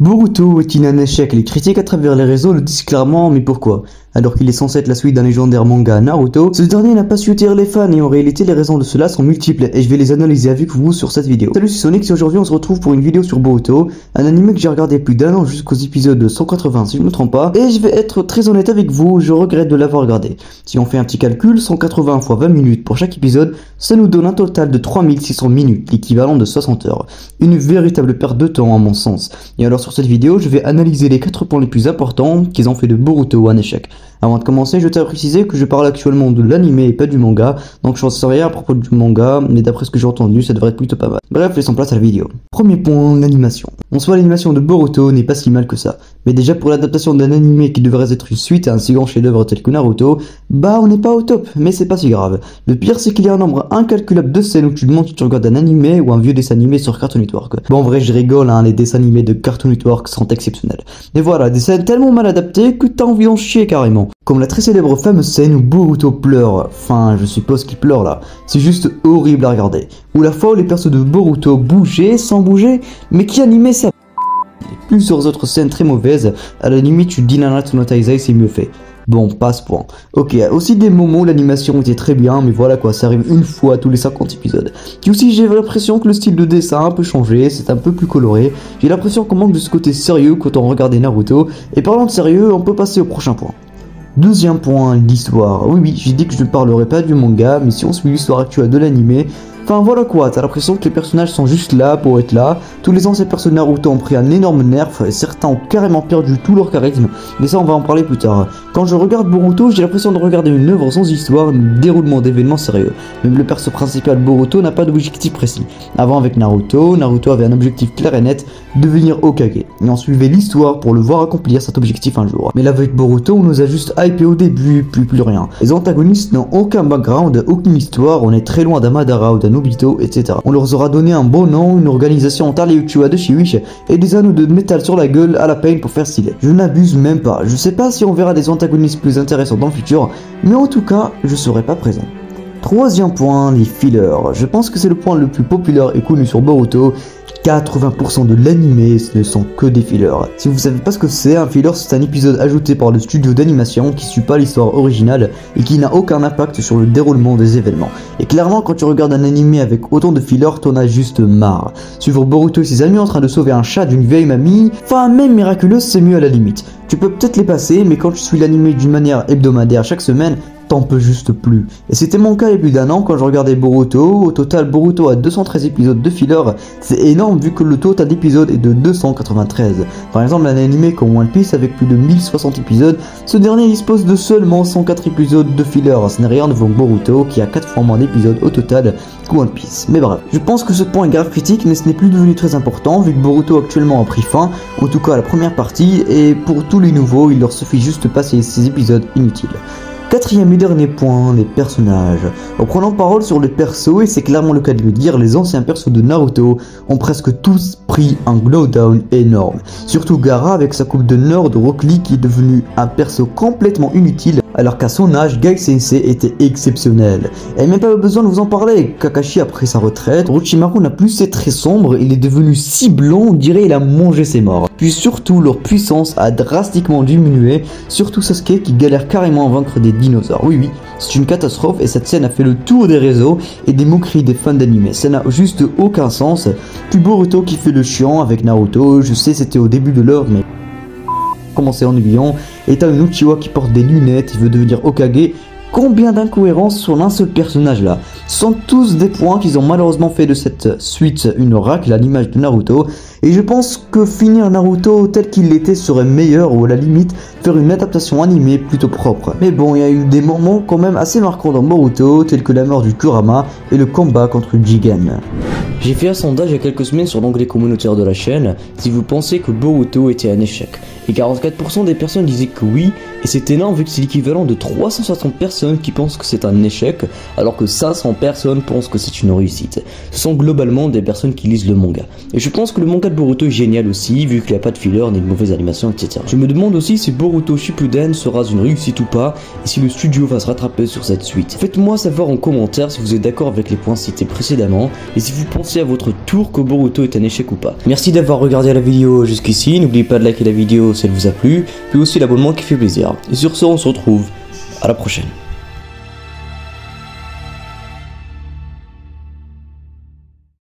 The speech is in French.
Boruto est-il un échec? Les critiques à travers les réseaux le disent clairement, mais pourquoi? Alors qu'il est censé être la suite d'un légendaire manga Naruto, ce dernier n'a pas su taire les fans et en réalité les raisons de cela sont multiples et je vais les analyser avec vous sur cette vidéo. Salut, c'est Sonic et aujourd'hui on se retrouve pour une vidéo sur Boruto, un anime que j'ai regardé plus d'un an jusqu'aux épisodes 180 si je me trompe pas, et je vais être très honnête avec vous, je regrette de l'avoir regardé. Si on fait un petit calcul, 180 x 20 minutes pour chaque épisode, ça nous donne un total de 3600 minutes, l'équivalent de 60 heures. Une véritable perte de temps à mon sens. Et alors sur cette vidéo, je vais analyser les 4 points les plus importants qui ont fait de Boruto un échec. Avant de commencer, je tiens à préciser que je parle actuellement de l'anime et pas du manga, donc je ne sais rien à propos du manga, mais d'après ce que j'ai entendu, ça devrait être plutôt pas mal. Bref, laissons place à la vidéo. Premier point, l'animation. En soi, l'animation de Boruto n'est pas si mal que ça, mais déjà pour l'adaptation d'un anime qui devrait être une suite à un si grand chef-d'œuvre tel que Naruto, bah on n'est pas au top, mais c'est pas si grave. Le pire, c'est qu'il y a un nombre incalculable de scènes où tu te demandes si tu regardes un anime ou un vieux dessin animé sur Cartoon Network. Bon, en vrai, je rigole, hein, les dessins animés de Cartoon Network sont exceptionnels. Et voilà, des scènes tellement mal adaptées que t'as envie d'en chier carrément. Comme la très célèbre fameuse scène où Boruto pleure, enfin je suppose qu'il pleure là, c'est juste horrible à regarder. Ou la fois où les persos de Boruto bougeaient sans bouger, mais qui animait ça. Plusieurs autres scènes très mauvaises, à la limite tu te dis Nanatsu no Taizai c'est mieux fait. Bon, pas ce point. Ok, aussi des moments où l'animation était très bien, mais voilà quoi, ça arrive une fois tous les 50 épisodes. Puis aussi j'ai l'impression que le style de dessin a un peu changé, c'est un peu plus coloré. J'ai l'impression qu'on manque de ce côté sérieux quand on regardait Naruto. Et parlant de sérieux, on peut passer au prochain point. Deuxième point, l'histoire. Oui, j'ai dit que je ne parlerai pas du manga, mais si on suit l'histoire actuelle de l'anime, enfin voilà quoi, t'as l'impression que les personnages sont juste là pour être là. Tous les anciens personnages Naruto ont pris un énorme nerf, et certains ont carrément perdu tout leur charisme, mais ça on va en parler plus tard. Quand je regarde Boruto, j'ai l'impression de regarder une œuvre sans histoire, ni déroulement d'événements sérieux. Même le perso principal Boruto n'a pas d'objectif précis. Avant avec Naruto avait un objectif clair et net, devenir Hokage. Et on suivait l'histoire pour le voir accomplir cet objectif un jour. Mais là avec Boruto, on nous a juste hypé au début, puis plus rien. Les antagonistes n'ont aucun background, aucune histoire, on est très loin d'Amadara ou d'Anobito, etc. On leur aura donné un bon nom, une organisation en Uchiwa de Shiwish et des anneaux de métal sur la gueule à la Pain pour faire stylé. Je n'abuse même pas, je sais pas si on verra des antagonistes plus intéressants dans le futur, mais en tout cas, je serai pas présent. Troisième point, les fillers. Je pense que c'est le point le plus populaire et connu sur Boruto. 80% de l'anime ne sont que des fillers. Si vous savez pas ce que c'est, un filler c'est un épisode ajouté par le studio d'animation qui suit pas l'histoire originale et qui n'a aucun impact sur le déroulement des événements. Et clairement quand tu regardes un anime avec autant de fillers, t'en as juste marre. Suivre Boruto et ses amis en train de sauver un chat d'une vieille mamie, enfin même miraculeuse c'est mieux à la limite. Tu peux peut-être les passer, mais quand tu suis l'anime d'une manière hebdomadaire chaque semaine, t'en peux juste plus. Et c'était mon cas il y a plus d'un an quand je regardais Boruto. Au total, Boruto a 213 épisodes de filler. C'est énorme vu que le total d'épisodes est de 293. Par exemple, un anime comme One Piece avec plus de 1060 épisodes, ce dernier dispose de seulement 104 épisodes de filler. Ce n'est rien devant Boruto qui a 4 fois moins d'épisodes au total que One Piece. Mais bref, je pense que ce point est grave critique, mais ce n'est plus devenu très important vu que Boruto actuellement a pris fin, en tout cas la première partie, et pour tous les nouveaux, il leur suffit juste de passer ces épisodes inutiles. Quatrième et dernier point, les personnages. En prenant parole sur les persos, et c'est clairement le cas de le dire, les anciens persos de Naruto ont presque tous pris un glowdown énorme. Surtout Gaara avec sa coupe de nerd Rock Lee qui est devenu un perso complètement inutile, alors qu'à son âge, Gai Sensei était exceptionnel. Et même pas besoin de vous en parler, Kakashi a pris sa retraite, Orochimaru n'a plus ses traits sombres, il est devenu si blanc, on dirait il a mangé ses morts. Puis surtout, leur puissance a drastiquement diminué, surtout Sasuke qui galère carrément à vaincre des dinosaures. Oui, c'est une catastrophe et cette scène a fait le tour des réseaux et des moqueries des fans d'anime. Ça n'a juste aucun sens. Puis Boruto qui fait le chiant avec Naruto, je sais c'était au début de l'œuvre mais commencé ennuyant. Et t'as une Uchiwa qui porte des lunettes, il veut devenir Hokage. Combien d'incohérences sur l'un seul personnage là. Ce sont tous des points qu'ils ont malheureusement fait de cette suite une oracle à l'image de Naruto. Et je pense que finir Naruto tel qu'il l'était serait meilleur ou à la limite faire une adaptation animée plutôt propre. Mais bon, il y a eu des moments quand même assez marquants dans Boruto, tels que la mort du Kurama et le combat contre Jigen. J'ai fait un sondage il y a quelques semaines sur l'onglet communautaire de la chaîne si vous pensez que Boruto était un échec. Et 44% des personnes disaient que oui, et c'est énorme vu que c'est l'équivalent de 360 personnes qui pensent que c'est un échec, alors que 500 personnes pensent que c'est une réussite. Ce sont globalement des personnes qui lisent le manga. Et je pense que le manga de Boruto est génial aussi, vu qu'il n'y a pas de filler, ni de mauvaise animation, etc. Je me demande aussi si Boruto Shippuden sera une réussite ou pas, et si le studio va se rattraper sur cette suite. Faites-moi savoir en commentaire si vous êtes d'accord avec les points cités précédemment, et si vous pensez pensez à votre tour que Boruto est un échec ou pas. Merci d'avoir regardé la vidéo jusqu'ici, n'oubliez pas de liker la vidéo si elle vous a plu, puis aussi l'abonnement qui fait plaisir. Et sur ce, on se retrouve à la prochaine.